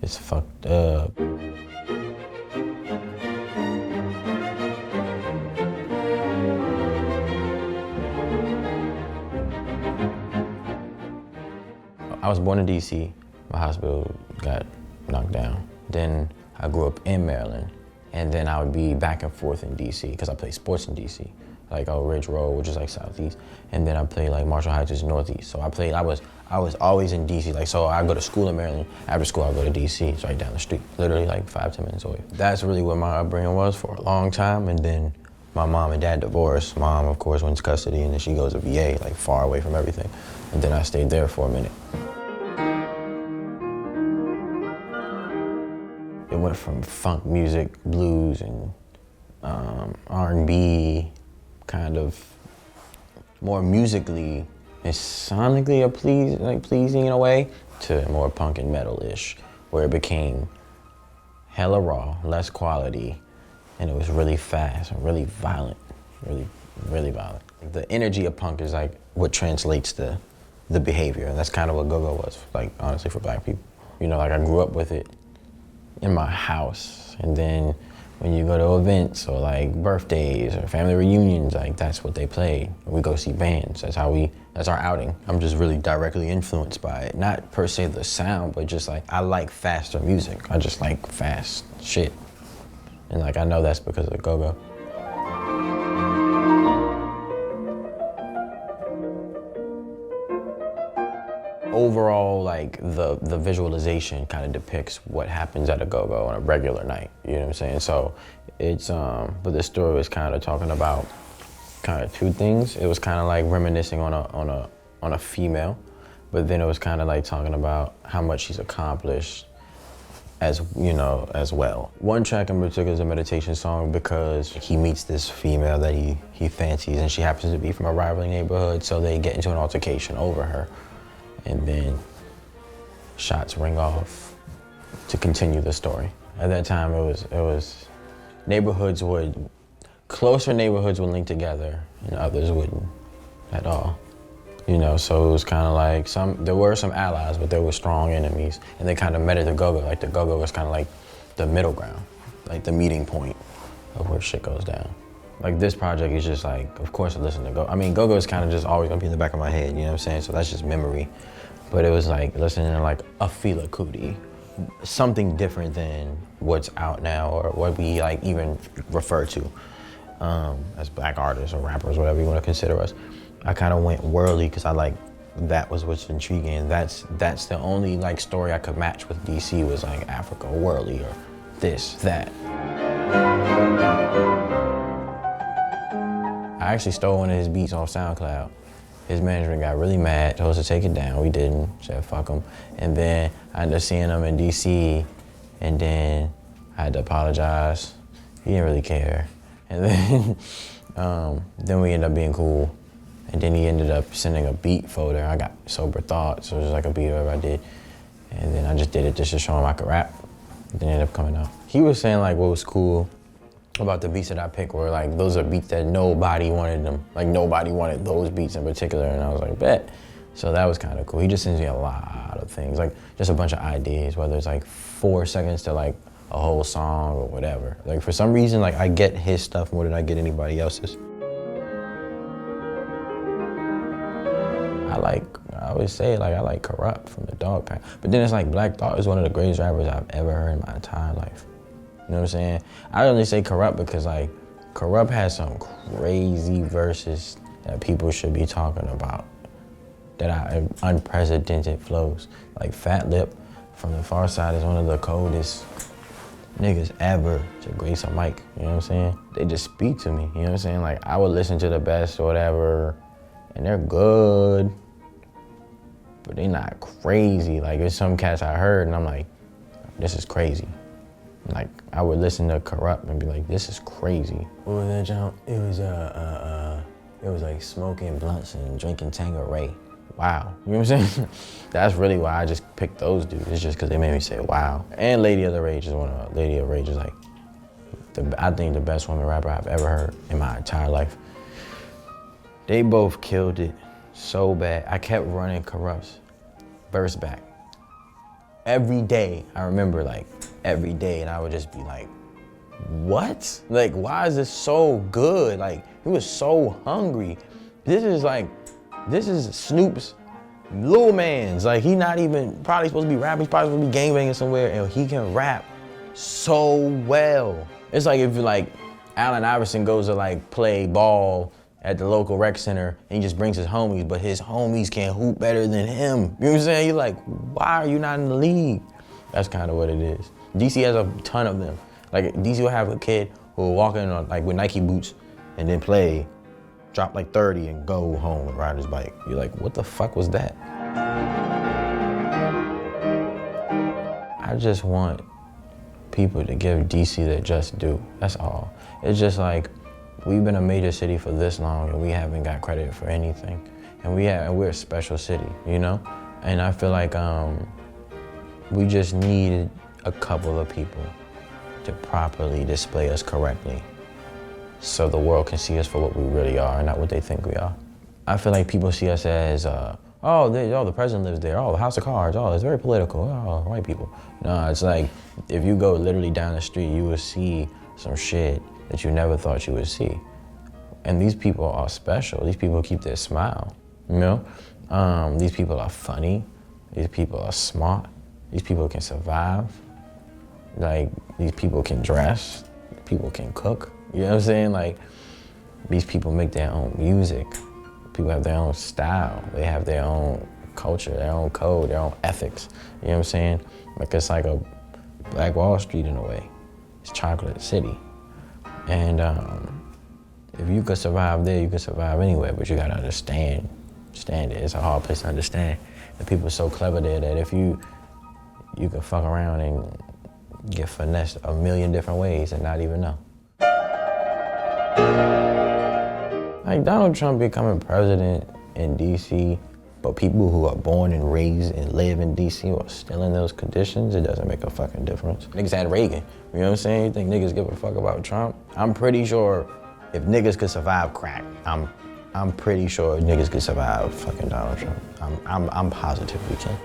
It's fucked up. I was born in DC. My hospital got knocked down. Then I grew up in Maryland. And then I would be back and forth in DC because I play sports in DC. Like Ridge Road, which is like southeast. And then I played like Marshall Heights, which is northeast. So I was always in DC. Like, so I go to school in Maryland. After school, I go to DC. It's right down the street, literally like 5-10 minutes away. That's really what my upbringing was for a long time. And then my mom and dad divorced. Mom, of course, went to custody, and then she goes to VA, like far away from everything. And then I stayed there for a minute. It went from funk music, blues, and R&B, kind of more musically and sonically pleasing in a way, to more punk and metal-ish, where it became hella raw, less quality, and it was really fast and really violent, really violent. The energy of punk is like what translates the behavior, and that's kind of what go-go was, like honestly, for black people. You know, like I grew up with it in my house, and then when you go to events or like birthdays or family reunions, like that's what they play. We go see bands, that's our outing. I'm just really directly influenced by it. Not per se the sound, but just like, I like faster music. I just like fast shit. And like, I know that's because of go-go. Overall, like the visualization kind of depicts what happens at a go-go on a regular night, you know what I'm saying? So it's, but this story was kind of talking about kind of two things. It was kind of like reminiscing on a female, but then it was kind of like talking about how much she's accomplished as, you know, as well. One track in particular is a meditation song because he meets this female that he fancies, and she happens to be from a rivaling neighborhood, so they get into an altercation over her. And then shots ring off to continue the story. At that time, it was closer neighborhoods would link together and others wouldn't at all. You know, so it was kind of like there were some allies, but there were strong enemies, and they kind of met at the go-go. Like the go-go was kind of like the middle ground, like the meeting point of where shit goes down. Like this project is just like, of course I listen to go. I mean, go-go is kind of just always gonna be in the back of my head, you know what I'm saying? So that's just memory. But it was like listening to like a Fela Kuti, something different than what's out now or what we like even refer to as black artists or rappers, whatever you want to consider us. I kind of went worldly because I like, that was what's intriguing. That's the only like story I could match with DC was like Africa, or worldly, or this, that. I actually stole one of his beats off SoundCloud. His management got really mad, told us to take it down. We didn't, said fuck him. And then I ended up seeing him in DC, and then I had to apologize. He didn't really care. And then we ended up being cool. And then he ended up sending a beat folder. I got Sober Thoughts, so it was like a beat whatever I did. And then I just did it just to show him I could rap. And then it ended up coming out. He was saying like what was cool about the beats that I picked were like, those are beats that nobody wanted them. Like nobody wanted those beats in particular, and I was like, bet. So that was kind of cool. He just sends me a lot of things, like just a bunch of ideas, whether it's like 4 seconds to like a whole song or whatever. Like for some reason, like I get his stuff more than I get anybody else's. I always say like I like Corrupt from the Dog Pound, but then it's like Black Thought is one of the greatest rappers I've ever heard in my entire life. You know what I'm saying? I only say Corrupt because like Corrupt has some crazy verses that people should be talking about, that are unprecedented flows. Like Fat Lip from the Far Side is one of the coldest niggas ever to grace a mic, you know what I'm saying? They just speak to me, you know what I'm saying? Like I would listen to the best or whatever, and they're good, but they not crazy. Like there's some cats I heard and I'm like, this is crazy. Like I would listen to Corrupt and be like, this is crazy. What was that jump? It was like smoking blunts and drinking Tanqueray. Wow, you know what I'm saying? That's really why I just picked those dudes. It's just because they made me say wow. And Lady of the Rage is Lady of the Rage is like, I think the best woman rapper I've ever heard in my entire life. They both killed it so bad. I kept running Corrupt's verse back every day. I remember like every day, and I would just be like, what? Like, why is this so good? Like, he was so hungry. This is Snoop's little man's. Like, he not even probably supposed to be rapping. He's probably supposed to be gangbanging somewhere, and he can rap so well. It's like if like Allen Iverson goes to like play ball at the local rec center, and he just brings his homies, but his homies can't hoop better than him. You know what I'm saying? You're like, why are you not in the league? That's kind of what it is. DC has a ton of them. Like, DC will have a kid who will walk in on, like, with Nike boots and then play, drop like 30 and go home and ride his bike. You're like, what the fuck was that? I just want people to give DC their just due. That's all. It's just like, we've been a major city for this long and we haven't got credit for anything. And we're a special city, you know? And I feel like we just need a couple of people to properly display us correctly so the world can see us for what we really are and not what they think we are. I feel like people see us as, the president lives there, the House of Cards, it's very political, white people. No, it's like, if you go literally down the street, you will see some shit that you never thought you would see. And these people are special. These people keep their smile, you know? These people are funny. These people are smart. These people can survive. Like, these people can dress, people can cook, you know what I'm saying? Like, these people make their own music. People have their own style. They have their own culture, their own code, their own ethics, you know what I'm saying? Like, it's like a Black Wall Street in a way. It's Chocolate City. And if you could survive there, you could survive anywhere, but you gotta understand it. It's a hard place to understand. And people are so clever there that if you can fuck around and get finessed a million different ways and not even know. Like, Donald Trump becoming president in DC, but people who are born and raised and live in DC are still in those conditions, it doesn't make a fucking difference. Niggas had Reagan, you know what I'm saying? You think niggas give a fuck about Trump? I'm pretty sure if niggas could survive crack, I'm pretty sure niggas could survive fucking Donald Trump. I'm positive we can.